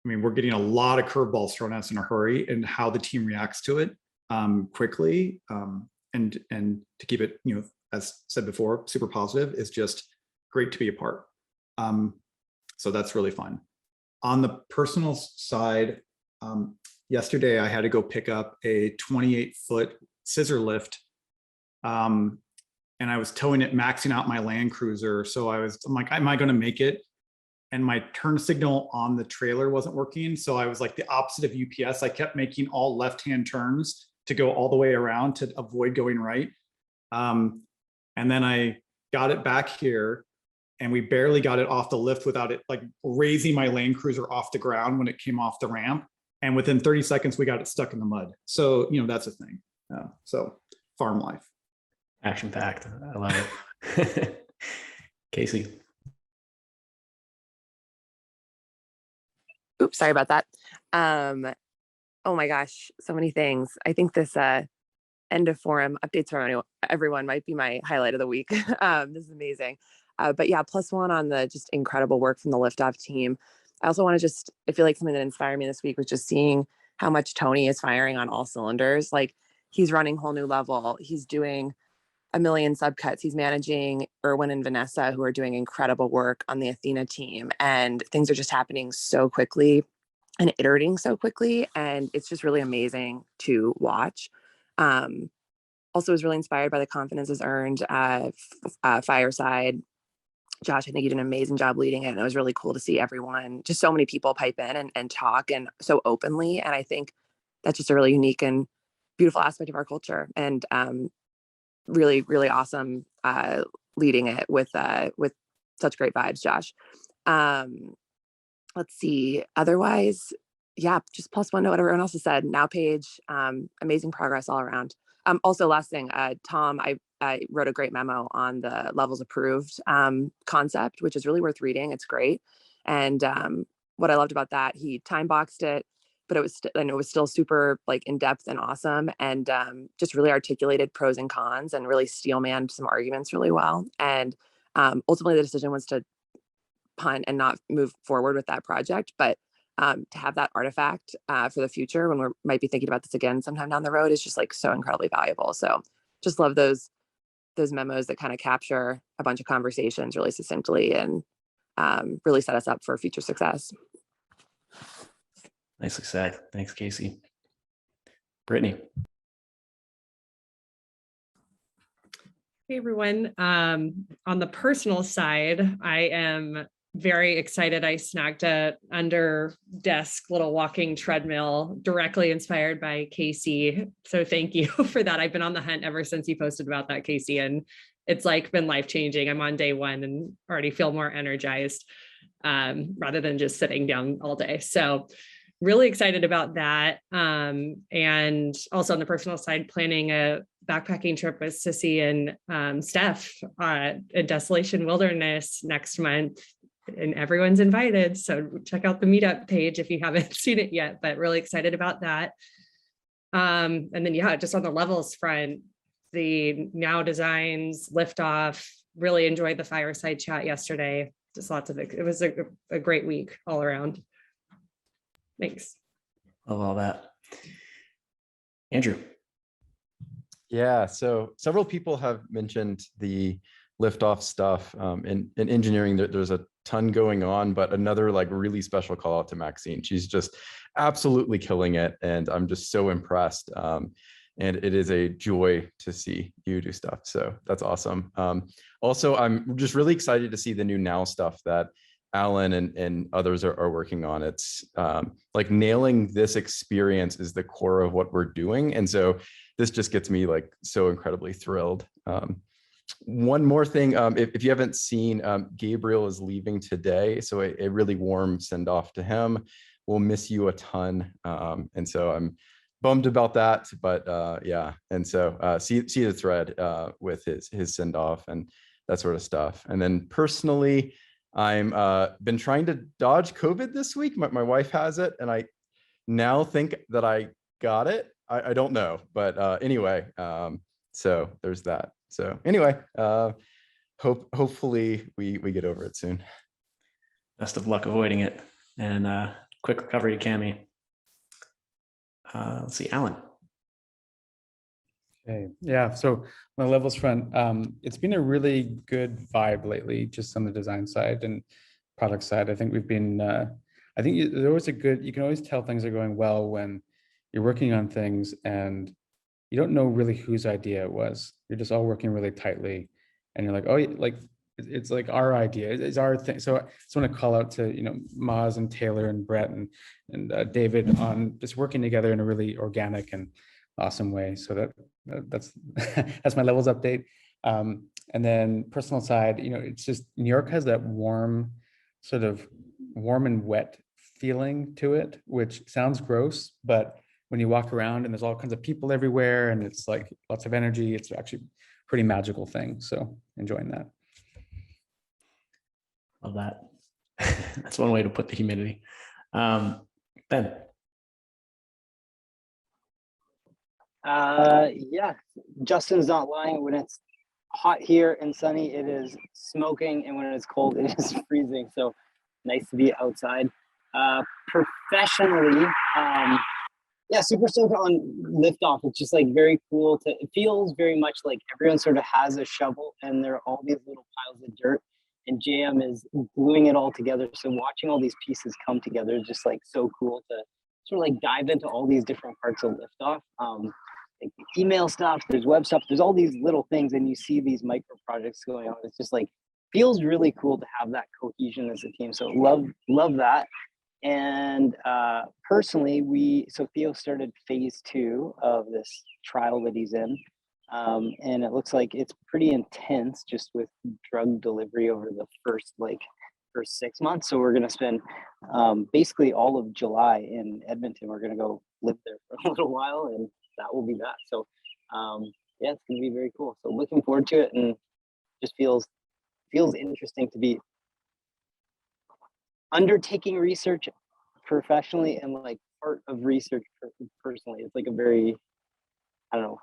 mean, we're getting a lot of curveballs thrown at us in a hurry, and how the team reacts to it quickly, and to keep it, you know, as said before, super positive is just great to be a part. So that's really fun. On the personal side, yesterday I had to go pick up a 28-foot scissor lift, and I was towing it, maxing out my Land Cruiser. So I'm like, am I going to make it? And my turn signal on the trailer wasn't working. So I was like the opposite of UPS. I kept making all left-hand turns to go all the way around to avoid going right. And then I got it back here, and we barely got it off the lift without it like raising my Land Cruiser off the ground when it came off the ramp. And within 30 seconds, we got it stuck in the mud. So, you know, that's a thing. So farm life. Action packed. I love it. Casey. Oops, sorry about that. Oh my gosh, so many things. I think this end of forum updates from everyone might be my highlight of the week. This is amazing. But yeah, +1 on the just incredible work from the liftoff team. I also want to I feel like something that inspired me this week was just seeing how much Tony is firing on all cylinders. Like, he's running whole new level. He's doing a million subcuts. He's managing Erwin and Vanessa, who are doing incredible work on the Athena team. And things are just happening so quickly and iterating so quickly. And it's just really amazing to watch. Also was really inspired by the confidence is earned Fireside. Josh, I think you did an amazing job leading it. And it was really cool to see everyone, just so many people pipe in and talk, and so openly. And I think that's just a really unique and beautiful aspect of our culture. And really, really awesome leading it with such great vibes, Josh. Let's see. Otherwise, yeah, just +1 to what everyone else has said. Now page, amazing progress all around. Also, last thing, Tom, I wrote a great memo on the levels approved concept, which is really worth reading. It's great. And what I loved about that, he time boxed it but I know it was still super like in depth and awesome, and just really articulated pros and cons and really steelmanned some arguments really well. And ultimately the decision was to punt and not move forward with that project, but to have that artifact for the future when we might be thinking about this again sometime down the road is just like so incredibly valuable. So just love those memos that kind of capture a bunch of conversations really succinctly and really set us up for future success. Nicely said. Thanks, Casey. Brittany. Hey everyone. On the personal side, I am very excited. I snagged a under desk little walking treadmill directly inspired by Casey. So thank you for that. I've been on the hunt ever since you posted about that, Casey, and it's like been life-changing. I'm on day one and already feel more energized rather than just sitting down all day. So really excited about that. And also on the personal side, planning a backpacking trip with Sissy and Steph in Desolation Wilderness next month. And everyone's invited. So check out the meetup page if you haven't seen it yet, but really excited about that. And then, yeah, just on the levels front, the Now Designs, Liftoff, really enjoyed the fireside chat yesterday. Just lots of it was a great week all around. Thanks. Love all that. Andrew. Yeah, so several people have mentioned the liftoff stuff in engineering. There's a ton going on, but another like really special call out to Maxine. She's just absolutely killing it, and I'm just so impressed. And it is a joy to see you do stuff. So that's awesome. Also, I'm just really excited to see the new Now stuff that Alan and others are working on. It's like nailing this experience is the core of what we're doing. And so this just gets me like so incredibly thrilled. One more thing, if you haven't seen, Gabriel is leaving today. So a really warm send off to him. We'll miss you a ton. And so I'm bummed about that, but yeah. And so see the thread with his send off and that sort of stuff. And then personally, I'm been trying to dodge COVID this week. My wife has it, and I now think that I got it. I don't know, but anyway, so there's that. So anyway, hopefully we get over it soon. Best of luck avoiding it, and quick recovery to Cami. Let's see, Alan. Okay, yeah, so on the levels front, it's been a really good vibe lately, just on the design side and product side. I think we've been, I think there was a good, you can always tell things are going well when you're working on things and you don't know really whose idea it was. You're just all working really tightly and you're like, oh, like it's like our idea, it's our thing. So I just want to call out to, you know, Maz and Taylor and Brett and David on just working together in a really organic and awesome way. So that's that's my levels update. And then personal side, you know, it's just New York has that warm, sort of warm and wet feeling to it, which sounds gross, but when you walk around and there's all kinds of people everywhere and it's like lots of energy, it's actually a pretty magical thing. So enjoying that. Love that. That's one way to put the humidity. Ben. Yeah, Justin's not lying. When it's hot here and sunny, it is smoking, and when it's cold, it is freezing. So nice to be outside. Professionally, yeah, super stoked on liftoff. It's just like very cool to, it feels very much like everyone sort of has a shovel and there are all these little piles of dirt and JM is gluing it all together. So watching all these pieces come together is just like so cool to sort of like dive into all these different parts of liftoff. Like email stuff, there's web stuff, there's all these little things and you see these micro projects going on. It's just like, feels really cool to have that cohesion as a team. So love that. And personally, so Theo started phase 2 of this trial that he's in. And it looks like it's pretty intense just with drug delivery over the first 6 months. So we're going to spend basically all of July in Edmonton. We're going to go live there for a little while and that will be that. So yeah, it's going to be very cool. So looking forward to it and just feels interesting to be undertaking research professionally and like part of research personally. It's like a very, I don't know,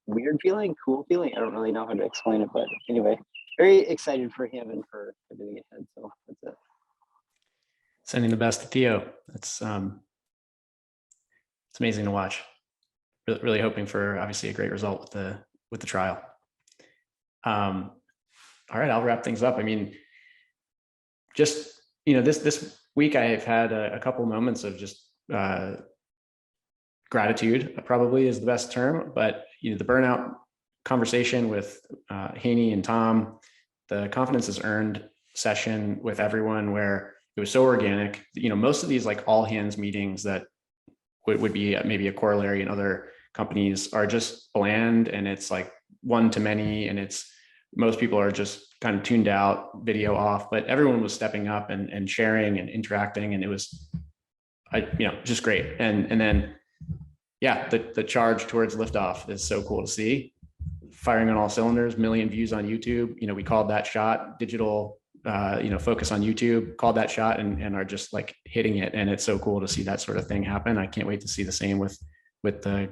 weird feeling, cool feeling. I don't really know how to explain it, but anyway, very excited for him and for everything ahead. So that's it. Sending the best to Theo. It's amazing to watch. Really hoping for obviously a great result with the trial. All right, I'll wrap things up. I mean, just this week I've had a couple moments of just gratitude. Probably is the best term, but the burnout conversation with Haney and Tom, the confidence is earned session with everyone where it was so organic. Most of these like all hands meetings that would be maybe a corollary in other companies are just bland, and it's like one to many, and it's most people are just kind of tuned out, video off, but everyone was stepping up and sharing and interacting, and it was just great. And then yeah, the charge towards liftoff is so cool to see. Firing on all cylinders, 1 million views on YouTube. We called that shot, digital focus on YouTube, called that shot and are just like hitting it. And it's so cool to see that sort of thing happen. I can't wait to see the same with the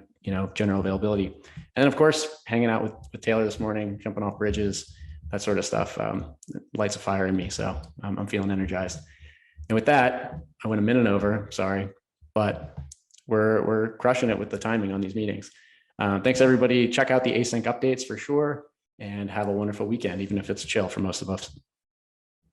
general availability. And then of course, hanging out with Taylor this morning, jumping off bridges, that sort of stuff lights a fire in me. So I'm feeling energized. And with that, I went a minute over, sorry, but we're crushing it with the timing on these meetings. Thanks everybody. Check out the async updates for sure, and have a wonderful weekend, even if it's chill for most of us.